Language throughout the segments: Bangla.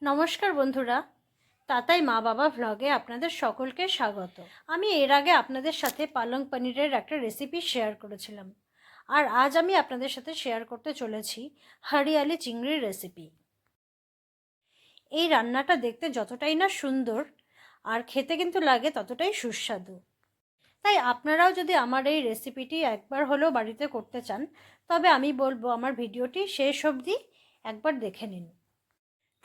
নমস্কার বন্ধুরা, তাতাই মা বাবা ভ্লগে আপনাদের সকলকে স্বাগত। আমি এর আগে আপনাদের সাথে পালং পনিরের একটা রেসিপি শেয়ার করেছিলাম, আর আজ আমি আপনাদের সাথে শেয়ার করতে চলেছি হরিয়ালি চিংড়ির রেসিপি। এই রান্নাটা দেখতে যতটাই না সুন্দর, আর খেতে কিন্তু লাগে ততটাই সুস্বাদু। তাই আপনারাও যদি আমার এই রেসিপিটি একবার হলেও বাড়িতে করতে চান, তবে আমি বলবো আমার ভিডিওটি শেষ অবধি একবার দেখে নিন।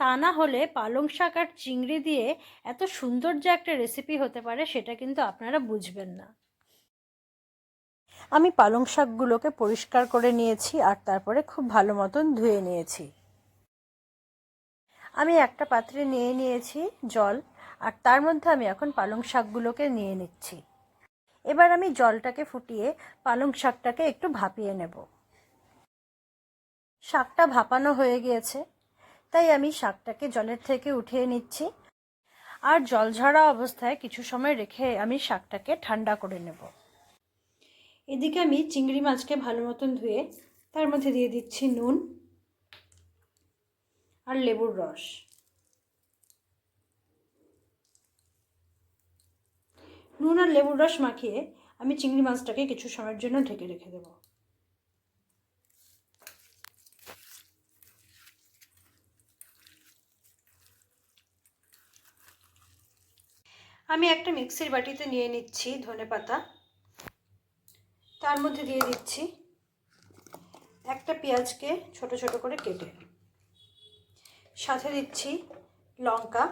তা না হলে পালং শাক আর চিংড়ি দিয়ে এত সুন্দর যে একটা রেসিপি হতে পারে সেটা কিন্তু আপনারা বুঝবেন না। আমি পালং শাকগুলোকে পরিষ্কার করে নিয়েছি আর তারপরে খুব ভালো মতন ধুয়ে নিয়েছি। আমি একটা পাত্রে নিয়ে নিয়েছি জল, আর তার মধ্যে আমি এখন পালং শাকগুলোকে নিয়ে নিচ্ছি। এবার আমি জলটাকে ফুটিয়ে পালং শাকটাকে একটু ভাপিয়ে নেব। শাকটা ভাপানো হয়ে গিয়েছে, তাই আমি শাকটাকে জলের থেকে উঠিয়ে নিচ্ছি, আর জল ঝরা অবস্থায় কিছু সময় রেখে আমি শাকটাকে ঠান্ডা করে নেব। এদিকে আমি চিংড়ি মাছকে ভালো মতন ধুয়ে তার মধ্যে দিয়ে দিচ্ছি নুন আর লেবুর রস। নুন আর লেবুর রস মাখিয়ে আমি চিংড়ি মাছটাকে কিছু সময়ের জন্য ঢেকে রেখে দেব। আমি একটা মিক্সির বাটিতে নিয়ে নিচ্ছি ধনেপাতা, তার মধ্যে দিয়ে দিচ্ছি একটা পেঁয়াজকে ছোট ছোট করে কেটে, সাথে দিচ্ছি লঙ্কা,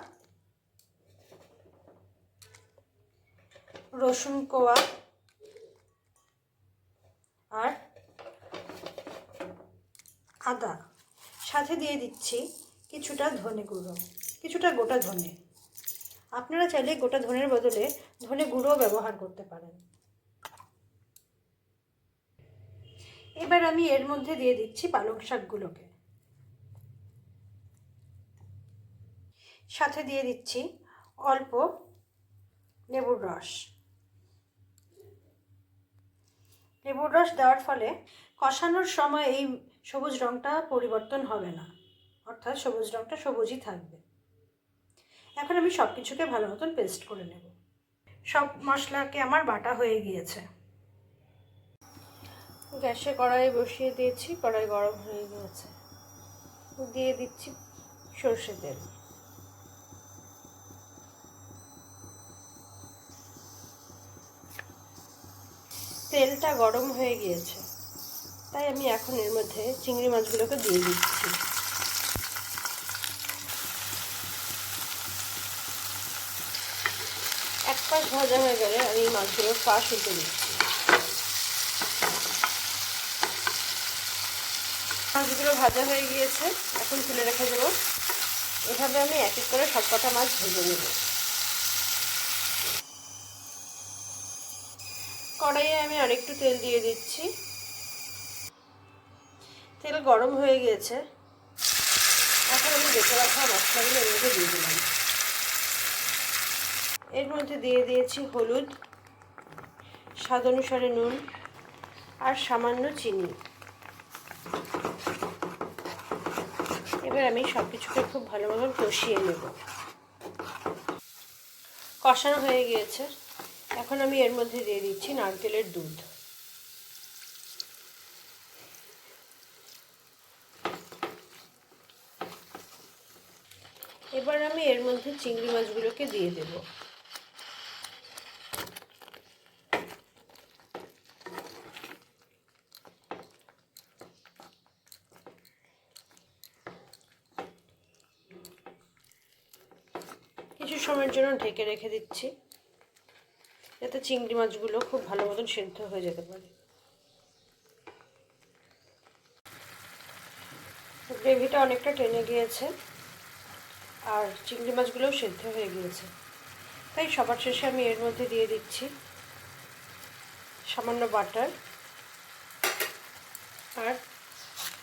রসুন কোয়া আর আদা, সাথে দিয়ে দিচ্ছি কিছুটা ধনে গুঁড়ো, কিছুটা গোটা ধনে। আপনারা চাইলে গোটা ধনের বদলে ধনে গুঁড়োও ব্যবহার করতে পারেন। এবার আমি এর মধ্যে দিয়ে দিচ্ছি পালং শাকগুলোকে, সাথে দিয়ে দিচ্ছি অল্প লেবুর রস। লেবুর রস দেওয়ার ফলে কষানোর সময় এই সবুজ রঙটা পরিবর্তন হবে না, অর্থাৎ সবুজ রঙটা সবুজই থাকবে। এখন আমি সব কিছুকে ভালো মতন পেস্ট করে নেব। সব মশলাকে আমার বাটা হয়ে গিয়েছে। গ্যাসে কড়াই বসিয়ে দিয়েছি, কড়াই গরম হয়ে গিয়েছে। দিয়ে দিচ্ছি সর্ষে তেল। তেলটা গরম হয়ে গিয়েছে, তাই আমি এখন এর মধ্যে চিংড়ি মাছগুলোকে দিয়ে দিচ্ছি। এক পাশ ভাজা হয়ে গেলে আমি মাছগুলোর পাশ উল্টে দিচ্ছি। মাছগুলো ভাজা হয়ে গিয়েছে, এখন তুলে রেখে দেবো। এভাবে আমি এক এক করে সবকটা মাছ ভেজে নেব। কড়াইয়ে আমি আরেকটু তেল দিয়ে দিচ্ছি। তেল গরম হয়ে গিয়েছে, এখন আমি বেটে রাখা মশলাগুলো এর মধ্যে দিয়ে দিলাম। এর মধ্যে দিয়ে দিয়েছি হলুদ, স্বাদ অনুসারে নুন আর সামান্য চিনি। এবার আমি সব কিছুকে খুব ভালো মতন কষিয়ে নেব। কষানো হয়ে গিয়েছে, এখন আমি এর মধ্যে দিয়ে দিচ্ছি নারকেলের দুধ। এবার আমি এর মধ্যে চিংড়ি মাছগুলোকে দিয়ে দেব। কিছু সময়ের জন্য ঢেকে রেখে দিচ্ছি, যাতে চিংড়ি মাছগুলো খুব ভালো মতন সেদ্ধ হয়ে যেতে পারে। গ্রেভিটা অনেকটা টেনে গিয়েছে আর চিংড়ি মাছগুলোও সেদ্ধ হয়ে গিয়েছে, তাই সবার শেষে আমি এর মধ্যে দিয়ে দিচ্ছি সামান্য বাটার আর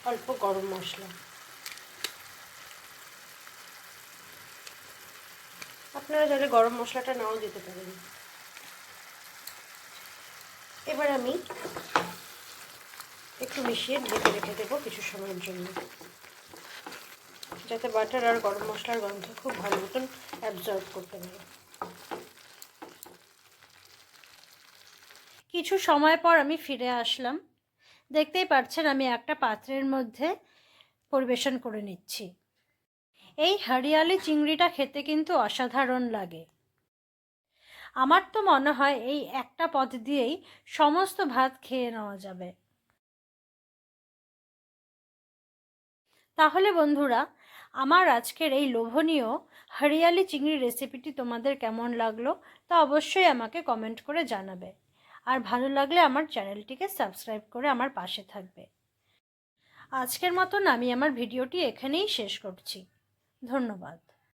অল্প গরম মশলা। আপনারা চাইলে গরম মশলাটা নাও দিতে পারেন। এবার আমি একটু মিশিয়ে ঢেকে রেখে দেবো কিছু সময়ের জন্য, যাতে বাটার আর গরম মশলার গন্ধ খুব ভালো মতন অ্যাবজর্ব করতে পারে। কিছু সময় পর আমি ফিরে আসলাম। দেখতেই পাচ্ছেন আমি একটা পাত্রের মধ্যে পরিবেশন করে নিচ্ছি। এই হরিয়ালি চিংড়িটা খেতে কিন্তু অসাধারণ লাগে। আমার তো মনে হয় এই একটা পদ দিয়েই সমস্ত ভাত খেয়ে নেওয়া যাবে। তাহলে বন্ধুরা, আমার আজকের এই লোভনীয় হরিয়ালি চিংড়ি রেসিপিটি তোমাদের কেমন লাগলো তা অবশ্যই আমাকে কমেন্ট করে জানাবে। আর ভালো লাগলে আমার চ্যানেলটিকে সাবস্ক্রাইব করে আমার পাশে থাকবে। আজকের মতন আমি আমার ভিডিওটি এখানেই শেষ করছি। ধন্যবাদ।